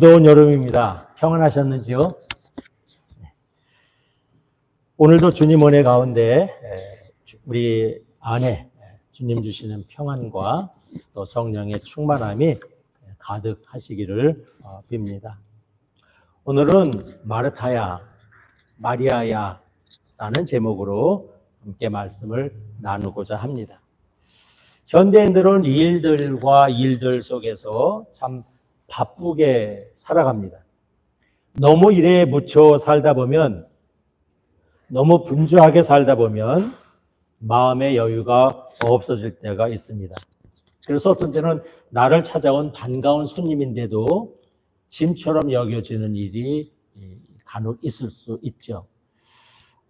무더운 여름입니다. 평안하셨는지요? 오늘도 주님 은혜 가운데 우리 안에 주님 주시는 평안과 또 성령의 충만함이 가득하시기를 빕니다. 오늘은 마르타야, 마리아야 라는 제목으로 함께 말씀을 나누고자 합니다. 현대인들은 일들 속에서 참 바쁘게 살아갑니다. 너무 일에 묻혀 살다 보면, 너무 분주하게 살다 보면 마음의 여유가 없어질 때가 있습니다. 그래서 어떤 때는 나를 찾아온 반가운 손님인데도 짐처럼 여겨지는 일이 간혹 있을 수 있죠.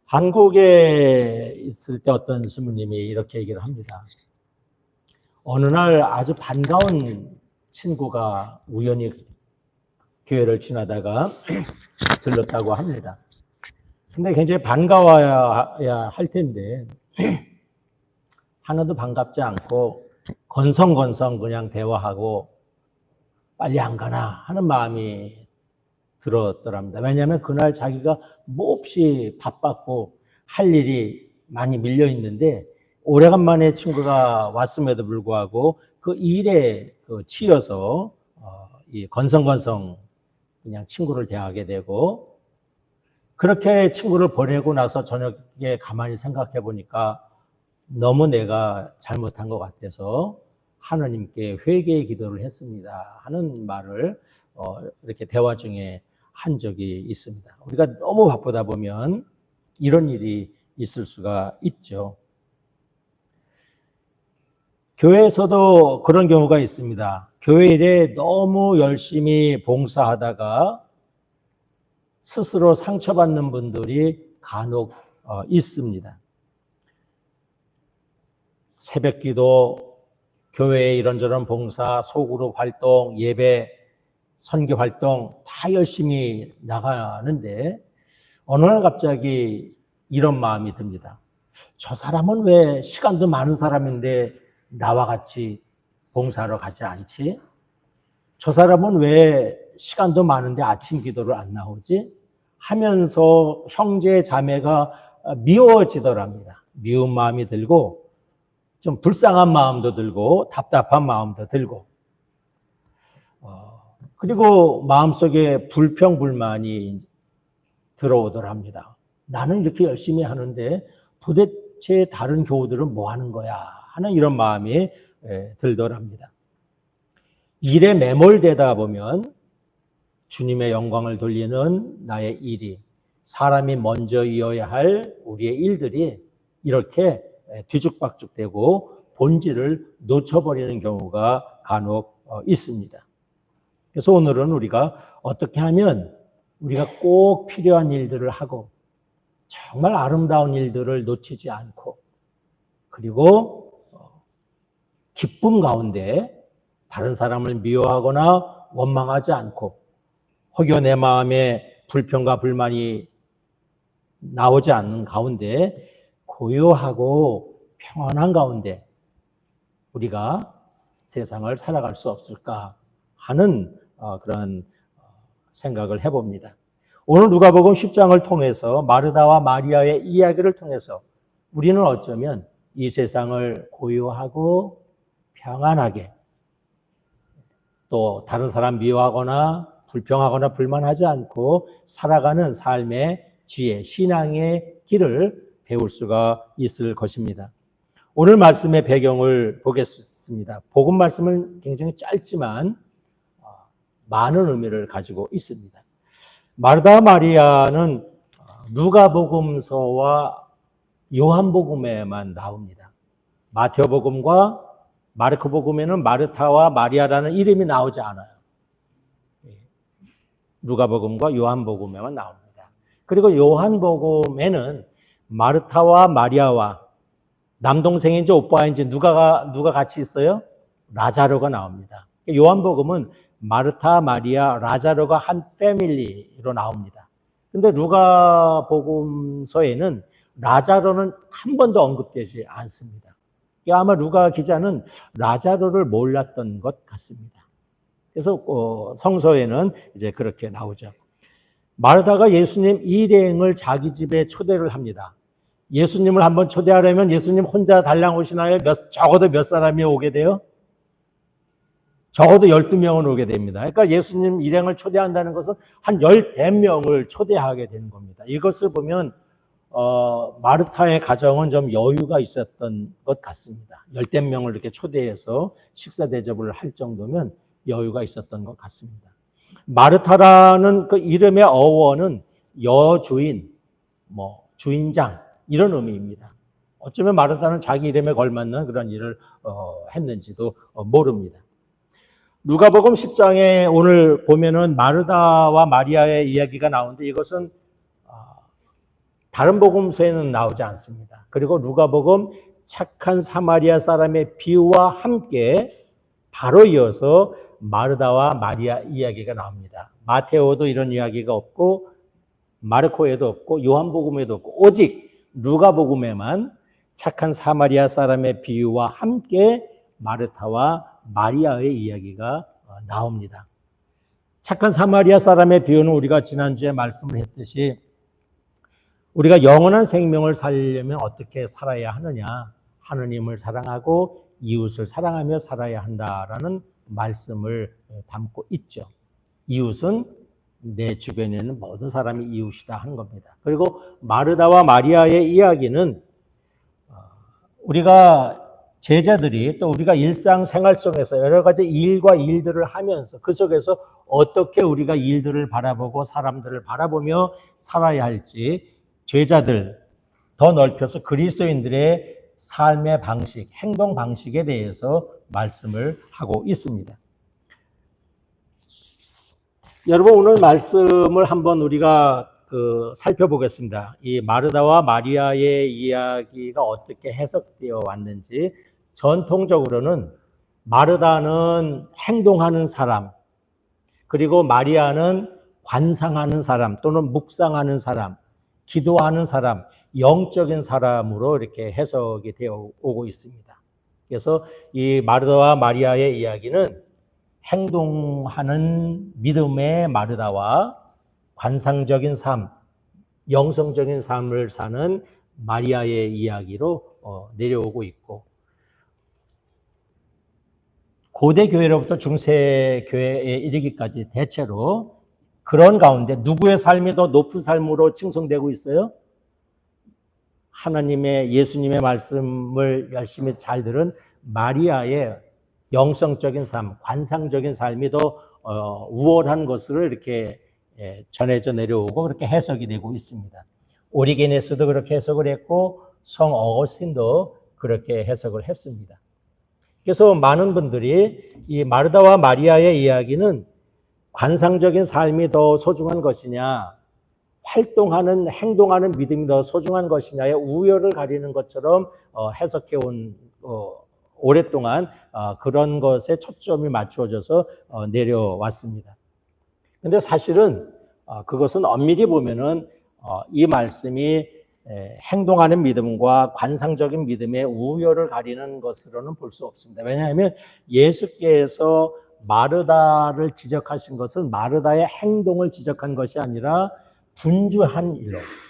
한국에 있을 때 어떤 스님이 이렇게 얘기를 합니다. 어느 날 아주 반가운 친구가 우연히 교회를 지나다가 들렀다고 합니다. 근데 굉장히 반가워야 할 텐데 하나도 반갑지 않고 건성건성 그냥 대화하고 빨리 안 가나 하는 마음이 들었더랍니다. 왜냐하면 그날 자기가 몹시 바빴고 할 일이 많이 밀려 있는데 오래간만에 친구가 왔음에도 불구하고 그 일에 치여서 이 건성건성 그냥 친구를 대하게 되고, 그렇게 친구를 보내고 나서 저녁에 가만히 생각해 보니까 너무 내가 잘못한 것 같아서 하나님께 회개의 기도를 했습니다 하는 말을 이렇게 대화 중에 한 적이 있습니다. 우리가 너무 바쁘다 보면 이런 일이 있을 수가 있죠. 교회에서도 그런 경우가 있습니다. 교회 일에 너무 열심히 봉사하다가 스스로 상처받는 분들이 간혹 있습니다. 새벽기도, 교회의 이런저런 봉사, 소그룹 활동, 예배, 선교 활동 다 열심히 나가는데 어느 날 갑자기 이런 마음이 듭니다. 저 사람은 왜 시간도 많은 사람인데 나와 같이 봉사하러 가지 않지? 저 사람은 왜 시간도 많은데 아침 기도를 안 나오지? 하면서 형제 자매가 미워지더랍니다. 미운 마음이 들고 좀 불쌍한 마음도 들고 답답한 마음도 들고 그리고 마음속에 불평불만이 들어오더랍니다. 나는 이렇게 열심히 하는데 도대체 다른 교우들은 뭐 하는 거야? 하는 이런 마음이 들더랍니다. 일에 매몰되다 보면 주님의 영광을 돌리는 나의 일이, 사람이 먼저 이어야 할 우리의 일들이 이렇게 뒤죽박죽되고 본질을 놓쳐버리는 경우가 간혹 있습니다. 그래서 오늘은 우리가 어떻게 하면 우리가 꼭 필요한 일들을 하고 정말 아름다운 일들을 놓치지 않고, 그리고 기쁨 가운데 다른 사람을 미워하거나 원망하지 않고, 혹여 내 마음에 불평과 불만이 나오지 않는 가운데 고요하고 평안한 가운데 우리가 세상을 살아갈 수 없을까 하는 그런 생각을 해봅니다. 오늘 누가복음 10장을 통해서 마르다와 마리아의 이야기를 통해서 우리는 어쩌면 이 세상을 고요하고 평안하게, 또 다른 사람 미워하거나 불평하거나 불만하지 않고 살아가는 삶의 지혜, 신앙의 길을 배울 수가 있을 것입니다. 오늘 말씀의 배경을 보겠습니다. 복음 말씀은 굉장히 짧지만 많은 의미를 가지고 있습니다. 마르다 마리아는 누가복음서와 요한복음에만 나옵니다. 마태복음과 마르코복음에는 마르타와 마리아라는 이름이 나오지 않아요. 누가복음과 요한복음에만 나옵니다. 그리고 요한복음에는 마르타와 마리아와 남동생인지 오빠인지 누가 같이 있어요? 라자로가 나옵니다. 요한복음은 마르타, 마리아, 라자로가 한 패밀리로 나옵니다. 근데 누가복음서에는 라자로는 한 번도 언급되지 않습니다. 아마 누가 기자는 라자로를 몰랐던 것 같습니다. 그래서 성서에는 이제 그렇게 나오죠. 마르다가 예수님 일행을 자기 집에 초대를 합니다. 예수님을 한번 초대하려면 예수님 혼자 달랑 오시나요? 적어도 몇 사람이 오게 돼요? 적어도 12명은 오게 됩니다. 그러니까 예수님 일행을 초대한다는 것은 한 10대명을 초대하게 되는 겁니다. 이것을 보면 마르타의 가정은 좀 여유가 있었던 것 같습니다. 10대명을 이렇게 초대해서 식사 대접을 할 정도면 여유가 있었던 것 같습니다. 마르타라는 그 이름의 어원은 여주인, 주인장 이런 의미입니다. 어쩌면 마르타는 자기 이름에 걸맞는 그런 일을 했는지도 모릅니다. 누가복음 10장에 오늘 보면은 마르다와 마리아의 이야기가 나오는데 이것은 다른 복음서에는 나오지 않습니다. 그리고 누가복음 착한 사마리아 사람의 비유와 함께 바로 이어서 마르다와 마리아 이야기가 나옵니다. 마테오도 이런 이야기가 없고 마르코에도 없고 요한복음에도 없고 오직 누가복음에만 착한 사마리아 사람의 비유와 함께 마르타와 마리아의 이야기가 나옵니다. 착한 사마리아 사람의 비유는 우리가 지난주에 말씀을 했듯이 우리가 영원한 생명을 살려면 어떻게 살아야 하느냐, 하느님을 사랑하고 이웃을 사랑하며 살아야 한다라는 말씀을 담고 있죠. 이웃은 내 주변에 있는 모든 사람이 이웃이다 하는 겁니다. 그리고 마르다와 마리아의 이야기는 우리가 제자들이 또 우리가 일상생활 속에서 여러 가지 일과 일들을 하면서 그 속에서 어떻게 우리가 일들을 바라보고 사람들을 바라보며 살아야 할지 제자들, 더 넓혀서 그리스도인들의 삶의 방식, 행동 방식에 대해서 말씀을 하고 있습니다. 여러분 오늘 말씀을 한번 우리가 살펴보겠습니다. 이 마르다와 마리아의 이야기가 어떻게 해석되어 왔는지 전통적으로는 마르다는 행동하는 사람, 그리고 마리아는 관상하는 사람 또는 묵상하는 사람, 기도하는 사람, 영적인 사람으로 이렇게 해석이 되어 오고 있습니다. 그래서 이 마르다와 마리아의 이야기는 행동하는 믿음의 마르다와 관상적인 삶, 영성적인 삶을 사는 마리아의 이야기로 내려오고 있고 고대 교회로부터 중세 교회에 이르기까지 대체로 그런 가운데 누구의 삶이 더 높은 삶으로 칭송되고 있어요? 하나님의 예수님의 말씀을 열심히 잘 들은 마리아의 영성적인 삶, 관상적인 삶이 더 우월한 것으로 이렇게 전해져 내려오고 그렇게 해석이 되고 있습니다. 오리게네스도 그렇게 해석을 했고 성 어거스틴도 그렇게 해석을 했습니다. 그래서 많은 분들이 이 마르다와 마리아의 이야기는 관상적인 삶이 더 소중한 것이냐, 활동하는, 행동하는 믿음이 더 소중한 것이냐의 우열을 가리는 것처럼 해석해온 오랫동안 그런 것에 초점이 맞추어져서 내려왔습니다. 근데 사실은 그것은 엄밀히 보면은 이 말씀이 행동하는 믿음과 관상적인 믿음의 우열을 가리는 것으로는 볼 수 없습니다. 왜냐하면 예수께서 마르다를 지적하신 것은 마르다의 행동을 지적한 것이 아니라 분주한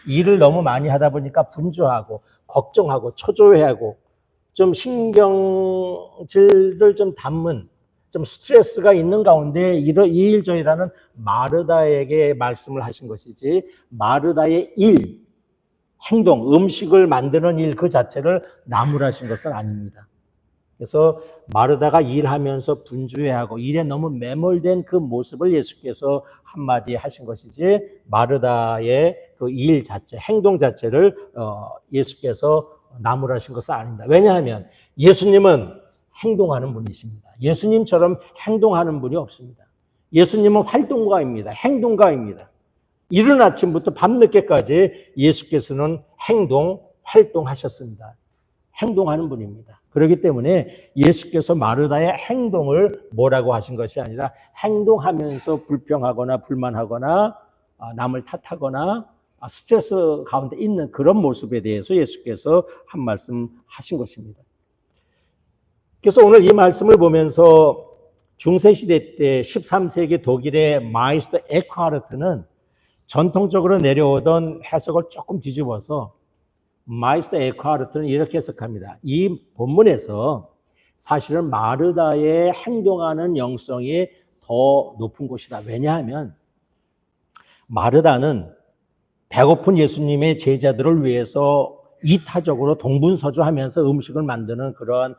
일을 너무 많이 하다 보니까 분주하고 걱정하고 초조해하고 좀 신경질을 좀 담은 좀 스트레스가 있는 가운데 이 일 저 일하는 마르다에게 말씀을 하신 것이지 마르다의 일, 행동, 음식을 만드는 일 그 자체를 나무라신 것은 아닙니다. 그래서 마르다가 일하면서 분주해하고 일에 너무 매몰된 그 모습을 예수께서 한마디 하신 것이지 마르다의 그 일 자체, 행동 자체를 예수께서 나무라신 것은 아닙니다. 왜냐하면 예수님은 행동하는 분이십니다. 예수님처럼 행동하는 분이 없습니다. 예수님은 활동가입니다. 행동가입니다. 이른 아침부터 밤늦게까지 예수께서는 활동하셨습니다. 행동하는 분입니다. 그렇기 때문에 예수께서 마르다의 행동을 뭐라고 하신 것이 아니라 행동하면서 불평하거나 불만하거나 남을 탓하거나 스트레스 가운데 있는 그런 모습에 대해서 예수께서 한 말씀 하신 것입니다. 그래서 오늘 이 말씀을 보면서 중세시대 때 13세기 독일의 마이스터 에크하르트는 전통적으로 내려오던 해석을 조금 뒤집어서 마이스터 에크하르트는 이렇게 해석합니다. 이 본문에서 사실은 마르다의 행동하는 영성이 더 높은 곳이다. 왜냐하면 마르다는 배고픈 예수님의 제자들을 위해서 이타적으로 동분서주하면서 음식을 만드는 그러한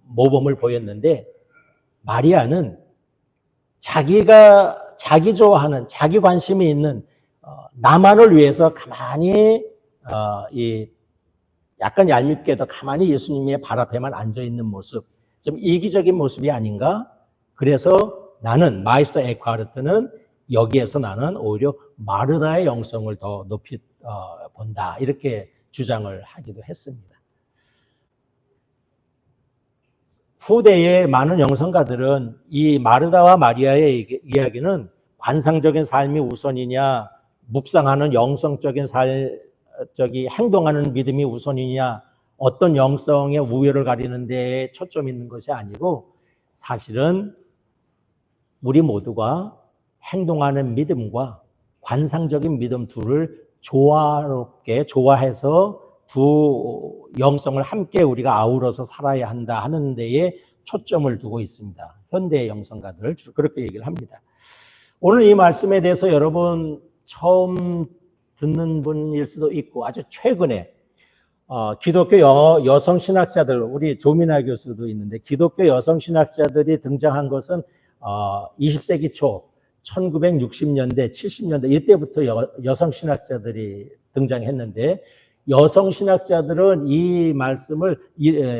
모범을 보였는데, 마리아는 자기가 자기 좋아하는, 자기 관심이 있는 나만을 위해서 가만히 약간 얄밉게도 가만히 예수님의 발 앞에만 앉아 있는 모습, 좀 이기적인 모습이 아닌가? 그래서 나는 마이스터 에크하르트는 여기에서 나는 오히려 마르다의 영성을 더 높이 본다, 이렇게 주장을 하기도 했습니다. 후대의 많은 영성가들은 이 마르다와 마리아의 이야기는 관상적인 삶이 우선이냐, 묵상하는 영성적인 행동하는 믿음이 우선이냐, 어떤 영성의 우열을 가리는 데에 초점이 있는 것이 아니고, 사실은 우리 모두가 행동하는 믿음과 관상적인 믿음 둘을 조화롭게 조화해서 두 영성을 함께 우리가 아우러서 살아야 한다 하는 데에 초점을 두고 있습니다. 현대의 영성가들 주로 그렇게 얘기를 합니다. 오늘 이 말씀에 대해서 여러분 처음 듣는 분일 수도 있고, 아주 최근에 기독교 여성 신학자들, 우리 조민아 교수도 있는데, 기독교 여성 신학자들이 등장한 것은 20세기 초 1960년대, 70년대 이때부터 여성 신학자들이 등장했는데, 여성 신학자들은 이 말씀을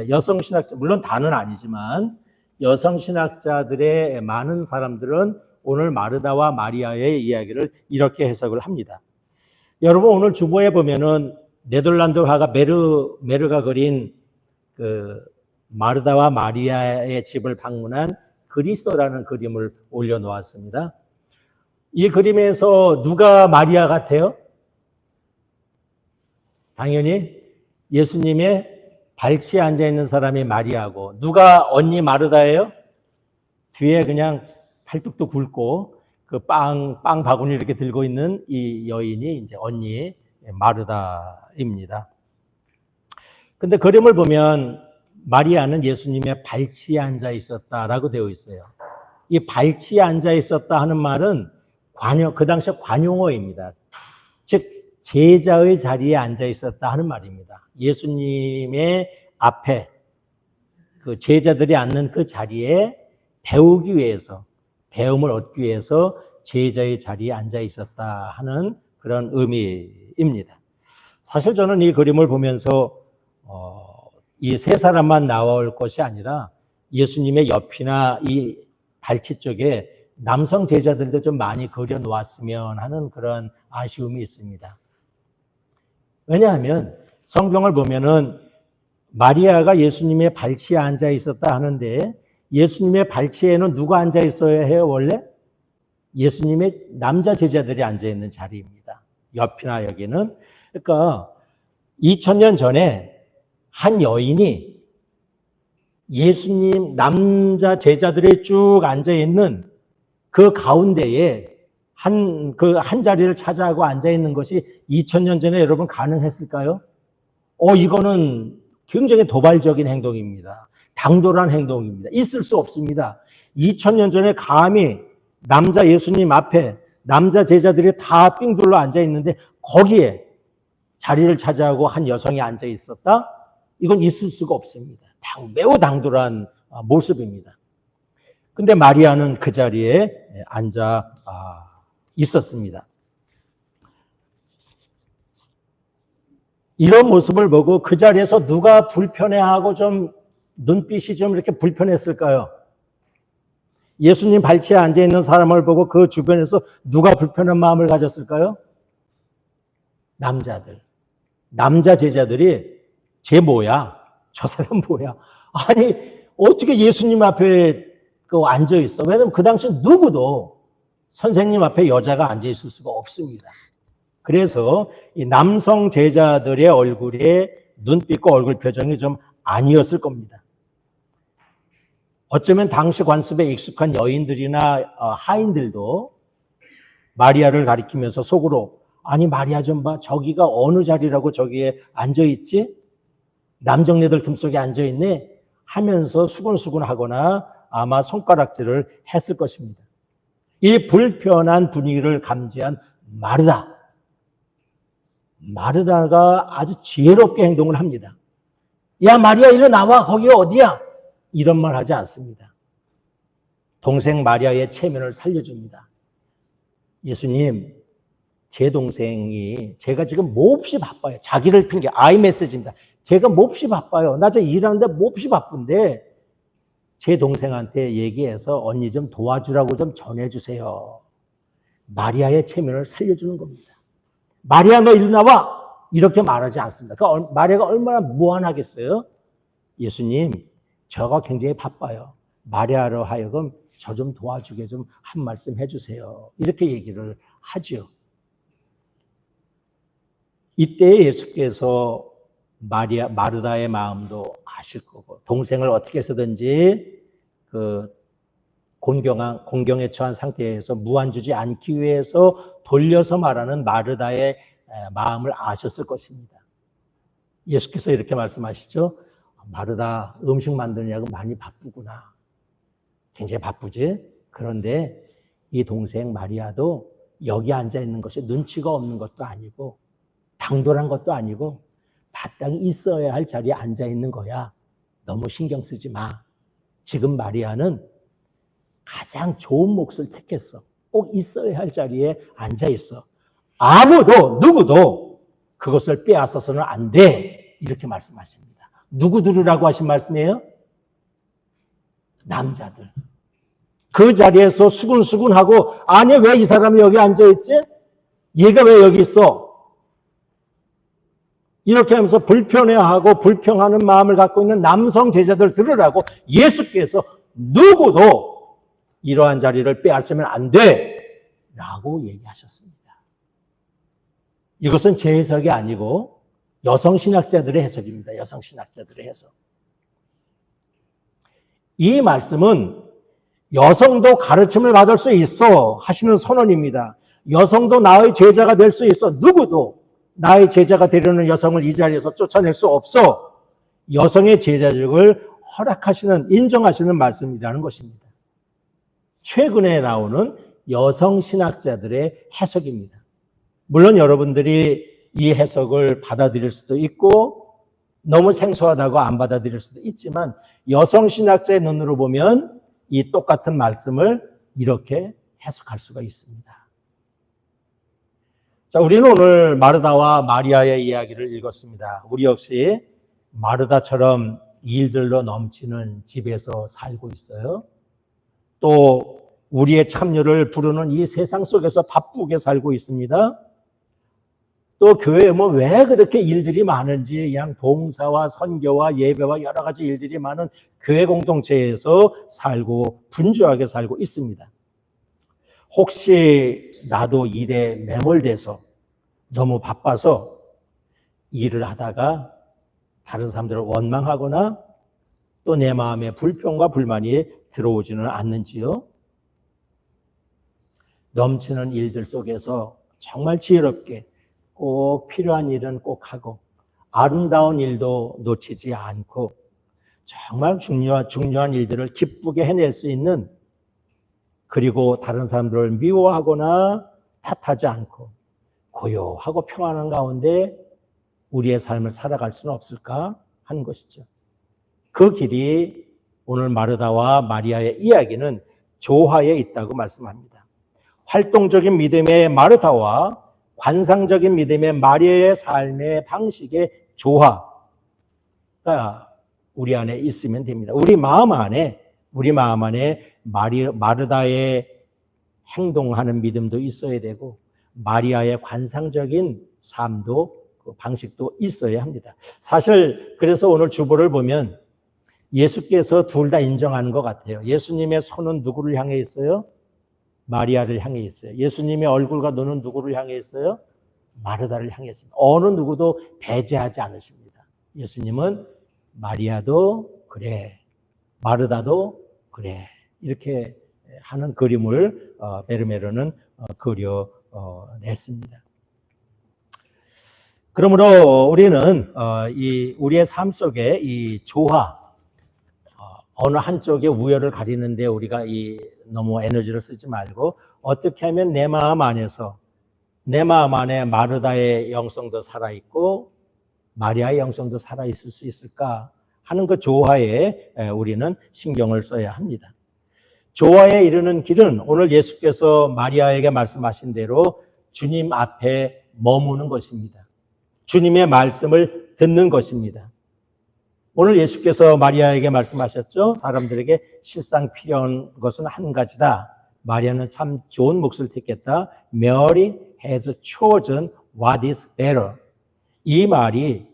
여성 신학자, 물론 다는 아니지만 여성 신학자들의 많은 사람들은 오늘 마르다와 마리아의 이야기를 이렇게 해석을 합니다. 여러분 오늘 주보에 보면은 네덜란드 화가 메르가 그린 그 마르다와 마리아의 집을 방문한 그리스도라는 그림을 올려놓았습니다. 이 그림에서 누가 마리아 같아요? 당연히 예수님의 발치에 앉아있는 사람이 마리아고, 누가 언니 마르다예요? 뒤에 그냥 팔뚝도 굵고 그 빵 바구니 이렇게 들고 있는 이 여인이 이제 언니 마르다입니다. 근데 그림을 보면 마리아는 예수님의 발치에 앉아 있었다라고 되어 있어요. 이 발치에 앉아 있었다 하는 말은 그 당시 관용어입니다. 즉 제자의 자리에 앉아 있었다 하는 말입니다. 예수님의 앞에 그 제자들이 앉는 그 자리에 배우기 위해서, 배움을 얻기 위해서 제자의 자리에 앉아 있었다 하는 그런 의미입니다. 사실 저는 이 그림을 보면서 이 세 사람만 나올 것이 아니라 예수님의 옆이나 이 발치 쪽에 남성 제자들도 좀 많이 그려놓았으면 하는 그런 아쉬움이 있습니다. 왜냐하면 성경을 보면은 마리아가 예수님의 발치에 앉아 있었다 하는데, 예수님의 발치에는 누가 앉아 있어야 해요? 원래 예수님의 남자 제자들이 앉아 있는 자리입니다. 옆이나 여기는. 그러니까 2000년 전에 한 여인이 예수님 남자 제자들이 쭉 앉아 있는 그 가운데에 한 자리를 차지하고 앉아 있는 것이 2000년 전에 여러분 가능했을까요? 이거는 굉장히 도발적인 행동입니다. 당돌한 행동입니다. 있을 수 없습니다. 2000년 전에 감히 남자 예수님 앞에 남자 제자들이 다 삥 둘러 앉아 있는데 거기에 자리를 차지하고 한 여성이 앉아 있었다? 이건 있을 수가 없습니다. 매우 당돌한 모습입니다. 근데 마리아는 그 자리에 앉아 있었습니다. 이런 모습을 보고 그 자리에서 누가 불편해하고 좀 눈빛이 좀 이렇게 불편했을까요? 예수님 발치에 앉아있는 사람을 보고 그 주변에서 누가 불편한 마음을 가졌을까요? 남자들. 남자 제자들이 쟤 뭐야? 저 사람 뭐야? 아니 어떻게 예수님 앞에 앉아 있어? 왜냐면 그 당시 누구도 선생님 앞에 여자가 앉아 있을 수가 없습니다. 그래서 이 남성 제자들의 얼굴에 눈빛과 얼굴 표정이 좀 아니었을 겁니다. 어쩌면 당시 관습에 익숙한 여인들이나 하인들도 마리아를 가리키면서 속으로 아니 마리아 좀 봐. 저기가 어느 자리라고 저기에 앉아있지? 남정네들 틈속에 앉아있네 하면서 수근수근하거나 아마 손가락질을 했을 것입니다. 이 불편한 분위기를 감지한 마르다가 아주 지혜롭게 행동을 합니다. 야 마리아 일로 나와. 거기 어디야? 이런 말 하지 않습니다. 동생 마리아의 체면을 살려줍니다. 예수님, 제 동생이 제가 지금 몹시 바빠요. 자기를 핑계, 아이메시지입니다. 제가 몹시 바빠요. 나 지금 일하는데 몹시 바쁜데 제 동생한테 얘기해서 언니 좀 도와주라고 좀 전해주세요. 마리아의 체면을 살려주는 겁니다. 마리아 너 일로 나와. 이렇게 말하지 않습니다. 그러니까 마리아가 얼마나 무안하겠어요? 예수님, 저가 굉장히 바빠요. 마리아로 하여금 저 좀 도와주게 좀 한 말씀 해주세요. 이렇게 얘기를 하죠. 이때 예수께서 마르다의 마음도 아실 거고 동생을 어떻게 해서든지 그 공경에 처한 상태에서 무안주지 않기 위해서 돌려서 말하는 마르다의 마음을 아셨을 것입니다. 예수께서 이렇게 말씀하시죠. 마르다 음식 만드느냐고 많이 바쁘구나. 굉장히 바쁘지? 그런데 이 동생 마리아도 여기 앉아 있는 것이 눈치가 없는 것도 아니고 당돌한 것도 아니고 마땅히 있어야 할 자리에 앉아 있는 거야. 너무 신경 쓰지 마. 지금 마리아는 가장 좋은 몫을 택했어. 꼭 있어야 할 자리에 앉아 있어. 아무도 누구도 그것을 빼앗아서는 안 돼. 이렇게 말씀하십니다. 누구 들으라고 하신 말씀이에요? 남자들. 그 자리에서 수근수근하고 아니 왜 이 사람이 여기 앉아있지? 얘가 왜 여기 있어? 이렇게 하면서 불편해하고 불평하는 마음을 갖고 있는 남성 제자들 들으라고 예수께서 누구도 이러한 자리를 빼앗으면 안 돼! 라고 얘기하셨습니다. 이것은 제 해석이 아니고 여성신학자들의 해석입니다. 여성신학자들의 해석. 이 말씀은 여성도 가르침을 받을 수 있어 하시는 선언입니다. 여성도 나의 제자가 될 수 있어. 누구도 나의 제자가 되려는 여성을 이 자리에서 쫓아낼 수 없어. 여성의 제자직을 허락하시는, 인정하시는 말씀이라는 것입니다. 최근에 나오는 여성신학자들의 해석입니다. 물론 여러분들이 이 해석을 받아들일 수도 있고 너무 생소하다고 안 받아들일 수도 있지만 여성신학자의 눈으로 보면 이 똑같은 말씀을 이렇게 해석할 수가 있습니다. 자, 우리는 오늘 마르다와 마리아의 이야기를 읽었습니다. 우리 역시 마르다처럼 일들로 넘치는 집에서 살고 있어요. 또 우리의 참여를 부르는 이 세상 속에서 바쁘게 살고 있습니다. 또 교회에 왜 그렇게 일들이 많은지 그냥 봉사와 선교와 예배와 여러 가지 일들이 많은 교회 공동체에서 살고 분주하게 살고 있습니다. 혹시 나도 일에 매몰돼서 너무 바빠서 일을 하다가 다른 사람들을 원망하거나 또 내 마음에 불평과 불만이 들어오지는 않는지요? 넘치는 일들 속에서 정말 지혜롭게 꼭 필요한 일은 꼭 하고 아름다운 일도 놓치지 않고 정말 중요한 일들을 기쁘게 해낼 수 있는, 그리고 다른 사람들을 미워하거나 탓하지 않고 고요하고 평안한 가운데 우리의 삶을 살아갈 수는 없을까 하는 것이죠. 그 길이 오늘 마르다와 마리아의 이야기는 조화에 있다고 말씀합니다. 활동적인 믿음의 마르다와 관상적인 믿음의 마리아의 삶의 방식의 조화가 우리 안에 있으면 됩니다. 우리 마음 안에 마르다의 행동하는 믿음도 있어야 되고 마리아의 관상적인 삶도 그 방식도 있어야 합니다. 사실 그래서 오늘 주보를 보면 예수께서 둘 다 인정하는 것 같아요. 예수님의 손은 누구를 향해 있어요? 마리아를 향해 있어요. 예수님의 얼굴과 눈은 누구를 향해 있어요? 마르다를 향해 있습니다. 어느 누구도 배제하지 않으십니다. 예수님은 마리아도 그래, 마르다도 그래. 이렇게 하는 그림을 베르메르는 그려냈습니다. 그러므로 우리는 우리의 삶 속에 이 조화, 어느 한쪽의 우열을 가리는데 우리가 너무 에너지를 쓰지 말고 어떻게 하면 내 마음 안에 마르다의 영성도 살아있고 마리아의 영성도 살아있을 수 있을까 하는 그 조화에 우리는 신경을 써야 합니다. 조화에 이르는 길은 오늘 예수께서 마리아에게 말씀하신 대로 주님 앞에 머무는 것입니다. 주님의 말씀을 듣는 것입니다. 오늘 예수께서 마리아에게 말씀하셨죠. 사람들에게 실상 필요한 것은 한 가지다. 마리아는 참 좋은 몫을 택했다. Mary has chosen what is better. 이 말이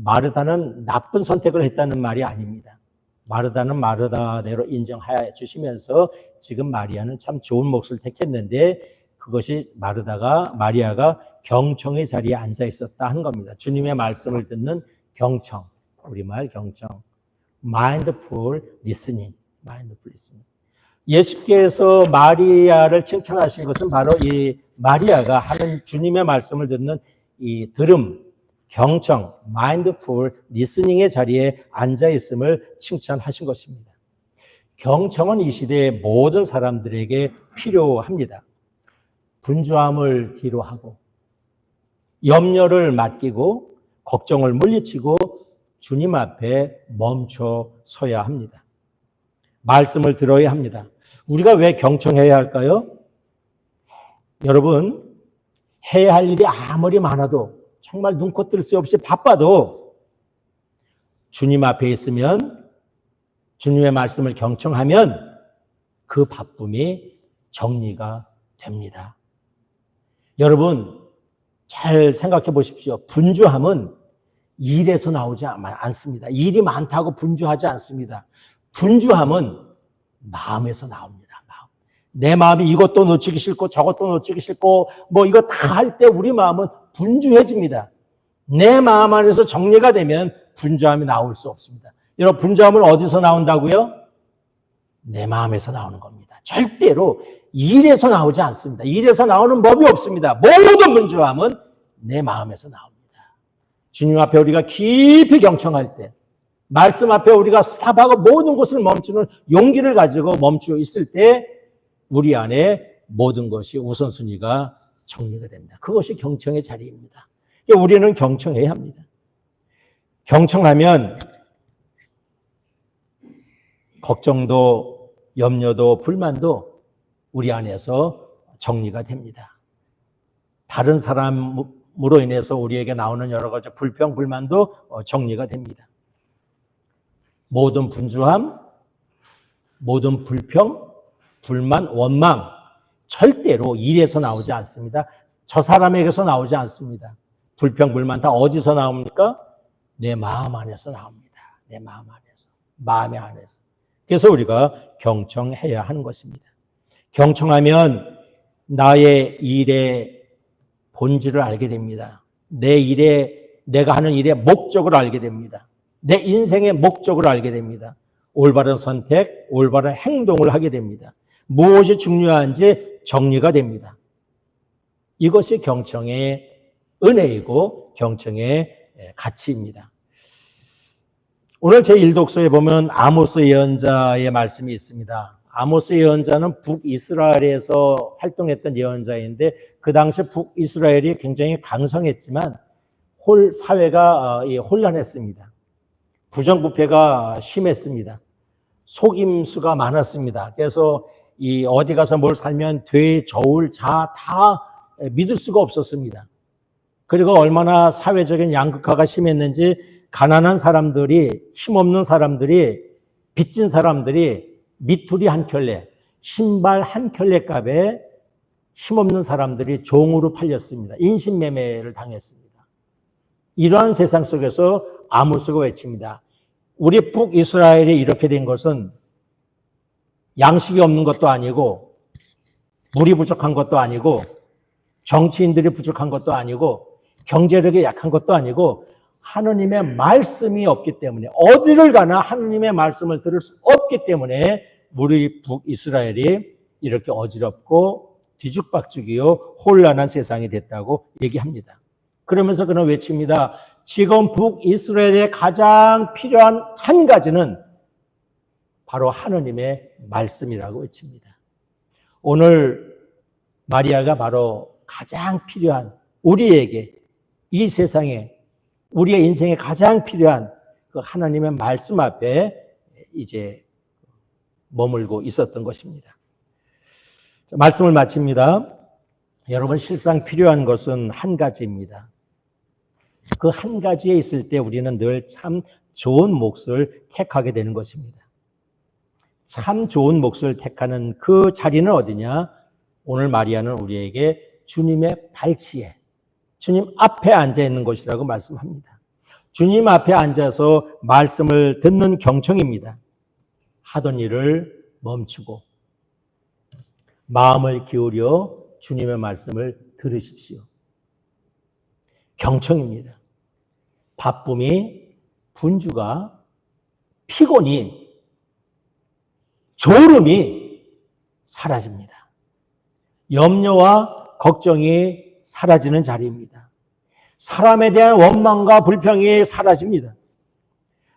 마르다는 나쁜 선택을 했다는 말이 아닙니다. 마르다는 마르다대로 인정해 주시면서 지금 마리아는 참 좋은 몫을 택했는데 그것이 마리아가 경청의 자리에 앉아 있었다 하는 겁니다. 주님의 말씀을 듣는 경청, 우리말 경청. mindful listening. 예수께서 마리아를 칭찬하신 것은 바로 이 마리아가 하는 주님의 말씀을 듣는 이 들음, 경청, mindful listening의 자리에 앉아 있음을 칭찬하신 것입니다. 경청은 이 시대의 모든 사람들에게 필요합니다. 분주함을 뒤로하고 염려를 맡기고 걱정을 물리치고 주님 앞에 멈춰 서야 합니다. 말씀을 들어야 합니다. 우리가 왜 경청해야 할까요? 여러분, 해야 할 일이 아무리 많아도 정말 눈코 뜰 새 없이 바빠도 주님 앞에 있으면 주님의 말씀을 경청하면 그 바쁨이 정리가 됩니다. 여러분, 잘 생각해 보십시오. 분주함은 일에서 나오지 않습니다. 일이 많다고 분주하지 않습니다. 분주함은 마음에서 나옵니다. 내 마음이 이것도 놓치기 싫고 저것도 놓치기 싫고 뭐 이거 다 할 때 우리 마음은 분주해집니다. 내 마음 안에서 정리가 되면 분주함이 나올 수 없습니다. 여러분, 분주함은 어디서 나온다고요? 내 마음에서 나오는 겁니다. 절대로 일에서 나오지 않습니다. 일에서 나오는 법이 없습니다. 모든 분주함은 내 마음에서 나옵니다. 주님 앞에 우리가 깊이 경청할 때, 말씀 앞에 우리가 스탑하고 모든 것을 멈추는 용기를 가지고 멈추어 있을 때 우리 안에 모든 것이 우선순위가 정리가 됩니다. 그것이 경청의 자리입니다. 우리는 경청해야 합니다. 경청하면 걱정도 염려도 불만도 우리 안에서 정리가 됩니다. 다른 사람으로 인해서 우리에게 나오는 여러 가지 불평, 불만도 정리가 됩니다. 모든 분주함, 모든 불평, 불만, 원망 절대로 일에서 나오지 않습니다. 저 사람에게서 나오지 않습니다. 불평, 불만 다 어디서 나옵니까? 내 마음 안에서 나옵니다. 내 마음 안에서, 마음의 안에서. 그래서 우리가 경청해야 하는 것입니다. 경청하면 나의 일의 본질을 알게 됩니다. 내가 하는 일의 목적을 알게 됩니다. 내 인생의 목적을 알게 됩니다. 올바른 선택, 올바른 행동을 하게 됩니다. 무엇이 중요한지 정리가 됩니다. 이것이 경청의 은혜이고 경청의 가치입니다. 오늘 제1독서에 보면 아모스 예언자의 말씀이 있습니다. 아모스 예언자는 북이스라엘에서 활동했던 예언자인데 그 당시 북이스라엘이 굉장히 강성했지만 사회가 혼란했습니다. 부정부패가 심했습니다. 속임수가 많았습니다. 그래서 어디 가서 뭘 살면 돼, 저울, 자 다 믿을 수가 없었습니다. 그리고 얼마나 사회적인 양극화가 심했는지 가난한 사람들이, 힘없는 사람들이, 빚진 사람들이 미투리 한 켤레, 신발 한 켤레 값에 힘없는 사람들이 종으로 팔렸습니다. 인신매매를 당했습니다. 이러한 세상 속에서 아모스가 외칩니다. 우리 북이스라엘이 이렇게 된 것은 양식이 없는 것도 아니고 물이 부족한 것도 아니고 정치인들이 부족한 것도 아니고 경제력이 약한 것도 아니고 하느님의 말씀이 없기 때문에 어디를 가나 하느님의 말씀을 들을 수 없기 때문에 우리 북이스라엘이 이렇게 어지럽고 뒤죽박죽이요 혼란한 세상이 됐다고 얘기합니다. 그러면서 그는 외칩니다. 지금 북이스라엘에 가장 필요한 한 가지는 바로 하느님의 말씀이라고 외칩니다. 오늘 마리아가 바로 가장 필요한 우리에게 이 세상에 우리의 인생에 가장 필요한 그 하나님의 말씀 앞에 이제 머물고 있었던 것입니다. 말씀을 마칩니다. 여러분 실상 필요한 것은 한 가지입니다. 그 한 가지에 있을 때 우리는 늘 참 좋은 몫을 택하게 되는 것입니다. 참 좋은 몫을 택하는 그 자리는 어디냐? 오늘 마리아는 우리에게 주님의 발치에 주님 앞에 앉아 있는 것이라고 말씀합니다. 주님 앞에 앉아서 말씀을 듣는 경청입니다. 하던 일을 멈추고 마음을 기울여 주님의 말씀을 들으십시오. 경청입니다. 바쁨이, 분주가, 피곤이, 졸음이 사라집니다. 염려와 걱정이 사라지는 자리입니다. 사람에 대한 원망과 불평이 사라집니다.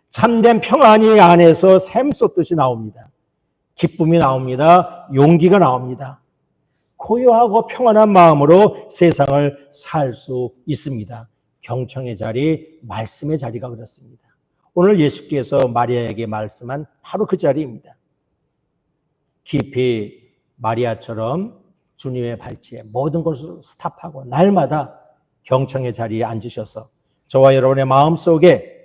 참된 평안이 안에서 샘솟듯이 나옵니다. 기쁨이 나옵니다. 용기가 나옵니다. 고요하고 평안한 마음으로 세상을 살 수 있습니다. 경청의 자리, 말씀의 자리가 그렇습니다. 오늘 예수께서 마리아에게 말씀한 바로 그 자리입니다. 깊이 마리아처럼 주님의 발치에 모든 것을 스탑하고 날마다 경청의 자리에 앉으셔서 저와 여러분의 마음속에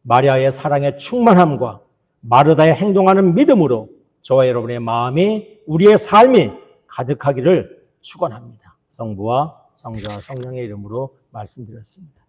마리아의 사랑의 충만함과 마르다의 행동하는 믿음으로 저와 여러분의 마음이 우리의 삶이 가득하기를 축원합니다. 성부와 성자와 성령의 이름으로 말씀드렸습니다.